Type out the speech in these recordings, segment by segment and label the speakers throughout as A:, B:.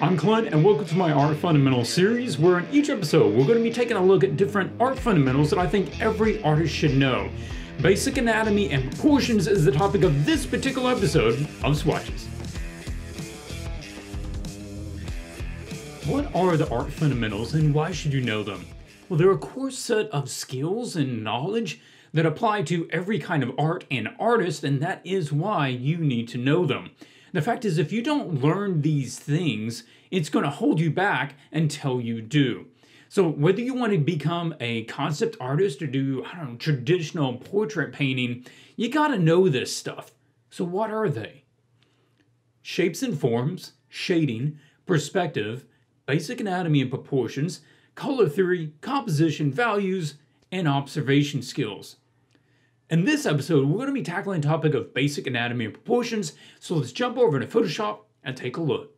A: I'm Clint, and welcome to my Art Fundamentals series, where in each episode we're going to be taking a look at different art fundamentals that I think every artist should know. Basic anatomy and proportions is the topic of this particular episode of Swatches. What are the art fundamentals and why should you know them? Well, they're a core set of skills and knowledge that apply to every kind of art and artist, and that is why you need to know them. The fact is, if you don't learn these things, it's going to hold you back until you do. So whether you want to become a concept artist or do, traditional portrait painting, you got to know this stuff. So what are they? Shapes and forms, shading, perspective, basic anatomy and proportions, color theory, composition, values, and observation skills. In this episode, we're going to be tackling the topic of basic anatomy and proportions, so let's jump over to Photoshop and take a look.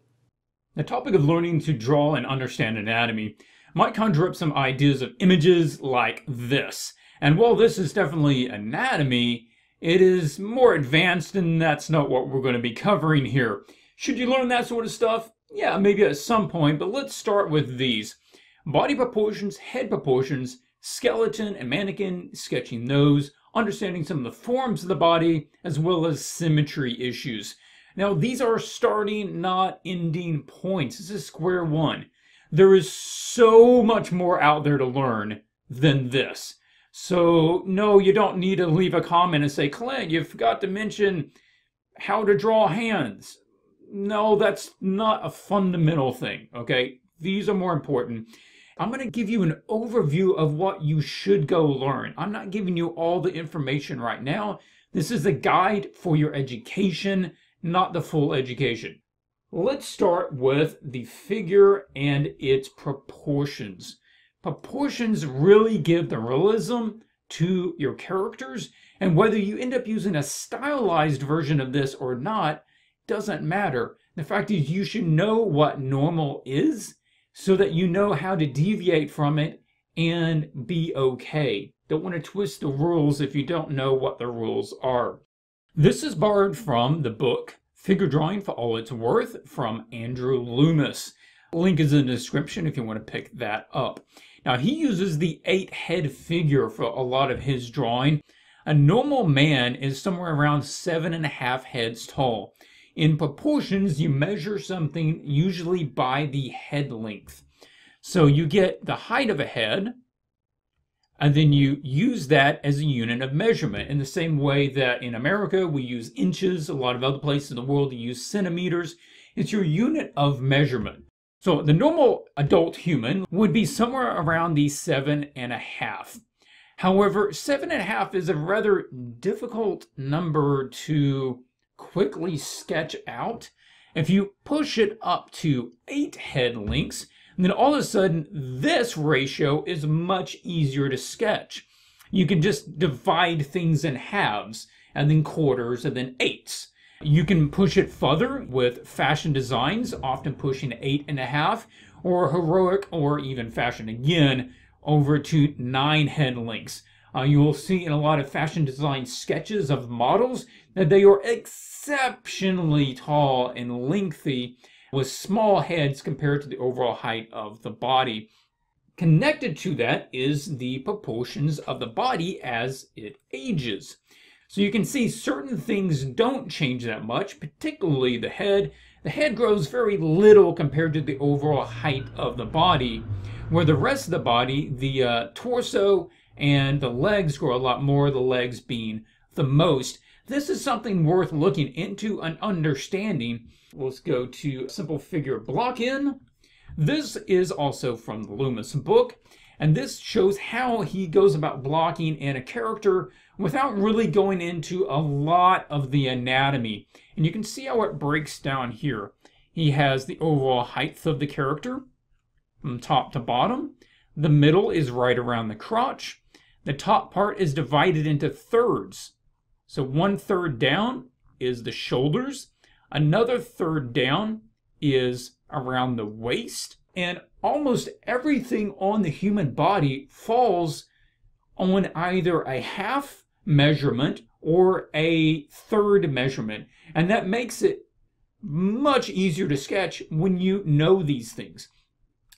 A: The topic of learning to draw and understand anatomy might conjure up some ideas of images like this. And while this is definitely anatomy, it is more advanced, and that's not what we're going to be covering here. Should you learn that sort of stuff? Yeah, maybe at some point, but let's start with these. Body proportions, head proportions, skeleton and mannequin, sketching those, understanding some of the forms of the body, as well as symmetry issues. Now, these are starting, not ending points. This is square one. There is so much more out there to learn than this. So, no, you don't need to leave a comment and say, Clint, you forgot to mention how to draw hands. No, that's not a fundamental thing, okay? These are more important. I'm going to give you an overview of what you should go learn. I'm not giving you all the information right now. This is a guide for your education, not the full education. Let's start with the figure and its proportions. Proportions really give the realism to your characters, and whether you end up using a stylized version of this or not doesn't matter. The fact is, you should know what normal is, so that you know how to deviate from it and be okay. Don't want to twist the rules if you don't know what the rules are. This is borrowed from the book Figure Drawing for All It's Worth from Andrew Loomis. Link is in the description if you want to pick that up. Now, he uses the 8-head figure for a lot of his drawing. A normal man is somewhere around 7.5 heads tall. In proportions, you measure something usually by the head length. So you get the height of a head, and then you use that as a unit of measurement. In the same way that in America we use inches, a lot of other places in the world you use centimeters. It's your unit of measurement. So the normal adult human would be somewhere around the 7.5. However, 7.5 is a rather difficult number to quickly sketch out. If you push it up to 8 head lengths, then all of a sudden this ratio is much easier to sketch. You can just divide things in halves, and then quarters, and then eighths. You can push it further with fashion designs, often pushing 8.5, or heroic, or even fashion again, over to 9 head lengths. You will see in a lot of fashion design sketches of models that they are exceptionally tall and lengthy with small heads compared to the overall height of the body. Connected to that is the proportions of the body as it ages. So you can see certain things don't change that much, particularly the head. The head grows very little compared to the overall height of the body, where the rest of the body, the torso and the legs, grow a lot more, the legs being the most. This is something worth looking into and understanding. Let's go to simple figure block in. This is also from the Loomis book, and this shows how he goes about blocking in a character without really going into a lot of the anatomy. And you can see how it breaks down here. He has the overall height of the character from top to bottom. The middle is right around the crotch. The top part is divided into thirds. So 1/3 down is the shoulders. Another third down is around the waist. And almost everything on the human body falls on either a half measurement or a third measurement. And that makes it much easier to sketch when you know these things.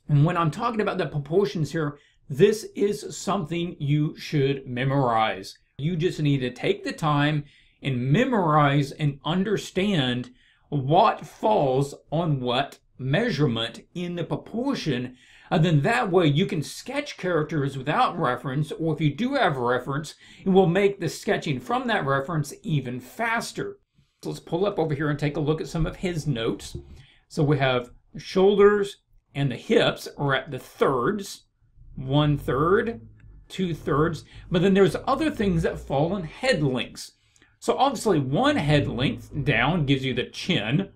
A: And when I'm talking about the proportions here, this is something you should memorize. You just need to take the time and memorize and understand what falls on what measurement in the proportion, and then that way you can sketch characters without reference, or if you do have a reference, it will make the sketching from that reference even faster. So let's pull up over here and take a look at some of his notes. So we have the shoulders and the hips are at the thirds, 1/3, 2/3, but then there's other things that fall in head lengths. So obviously one head length down gives you the chin,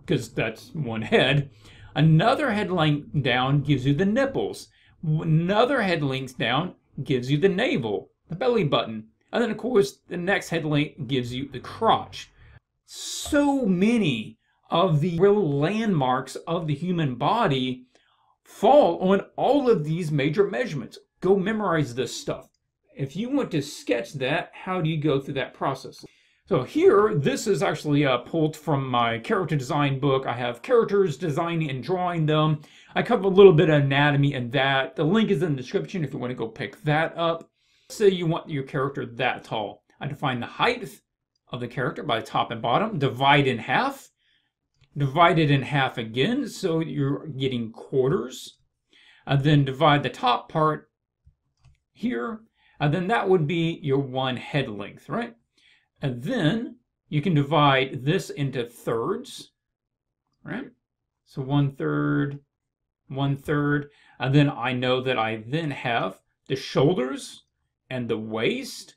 A: because that's one head. Another head length down gives you the nipples. Another head length down gives you the navel, the belly button. And then of course the next head length gives you the crotch. So many of the real landmarks of the human body fall on all of these major measurements. Go memorize this stuff. If you want to sketch that, how do you go through that process? So here, this is actually pulled from my character design book. I have characters, designing and drawing them. I cover a little bit of anatomy in that. The link is in the description if you want to go pick that up. Say you want your character that tall. I define the height of the character by top and bottom, divide in half, divide it in half again, so you're getting quarters, and then divide the top part here, and then that would be your one head length, right? And then you can divide this into thirds, right? So 1/3, 1/3, and then I know that I then have the shoulders and the waist,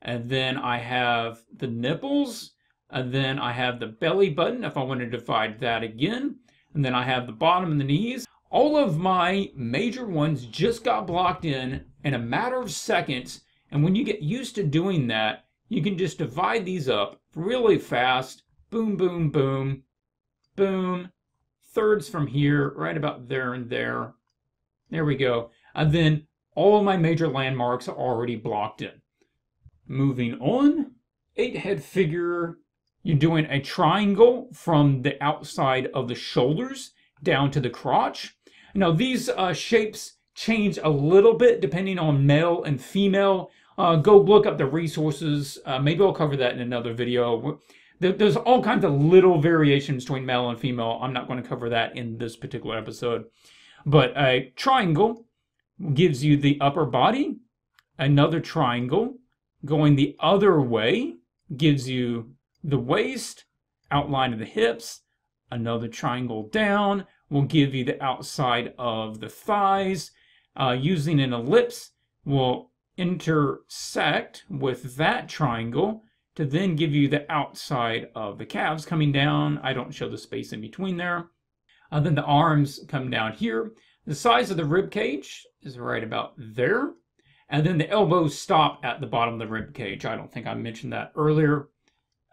A: and then I have the nipples, and then I have the belly button if I want to divide that again, and then I have the bottom and the knees. All of my major ones just got blocked in a matter of seconds, and when you get used to doing that, you can just divide these up really fast. Boom, boom, boom, boom. Thirds from here, right about there and there. There we go. And then all my major landmarks are already blocked in. Moving on, 8-head figure. You're doing a triangle from the outside of the shoulders down to the crotch. Now these shapes change a little bit depending on male and female. Go look up the resources. Maybe I'll cover that in another video. There's all kinds of little variations between male and female. I'm not going to cover that in this particular episode. But a triangle gives you the upper body. Another triangle going the other way gives you the waist, outline of the hips. Another triangle down will give you the outside of the thighs. Using an ellipse will intersect with that triangle to then give you the outside of the calves coming down. I don't show the space in between there. Then the arms come down here. The size of the rib cage is right about there. And then the elbows stop at the bottom of the rib cage. I don't think I mentioned that earlier.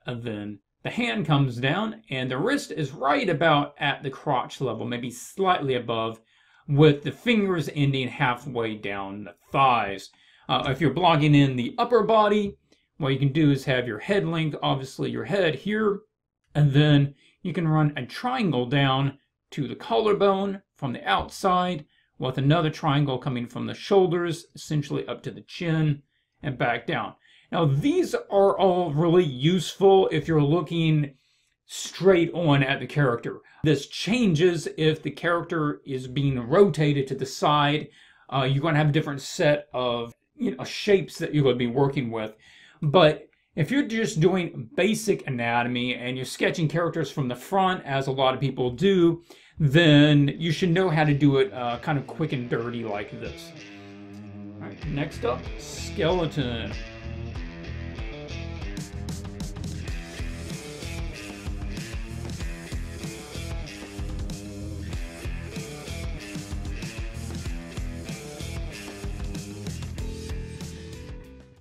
A: And then the hand comes down and the wrist is right about at the crotch level, maybe slightly above, with the fingers ending halfway down the thighs. If you're blocking in the upper body, what you can do is have your head length, obviously your head here, and then you can run a triangle down to the collarbone from the outside, with another triangle coming from the shoulders, essentially up to the chin and back down. Now these are all really useful if you're looking straight on at the character. This changes if the character is being rotated to the side. You're going to have a different set of shapes that you're going to be working with. But if you're just doing basic anatomy and you're sketching characters from the front, as a lot of people do, then you should know how to do it kind of quick and dirty like this. All right, next up, skeleton.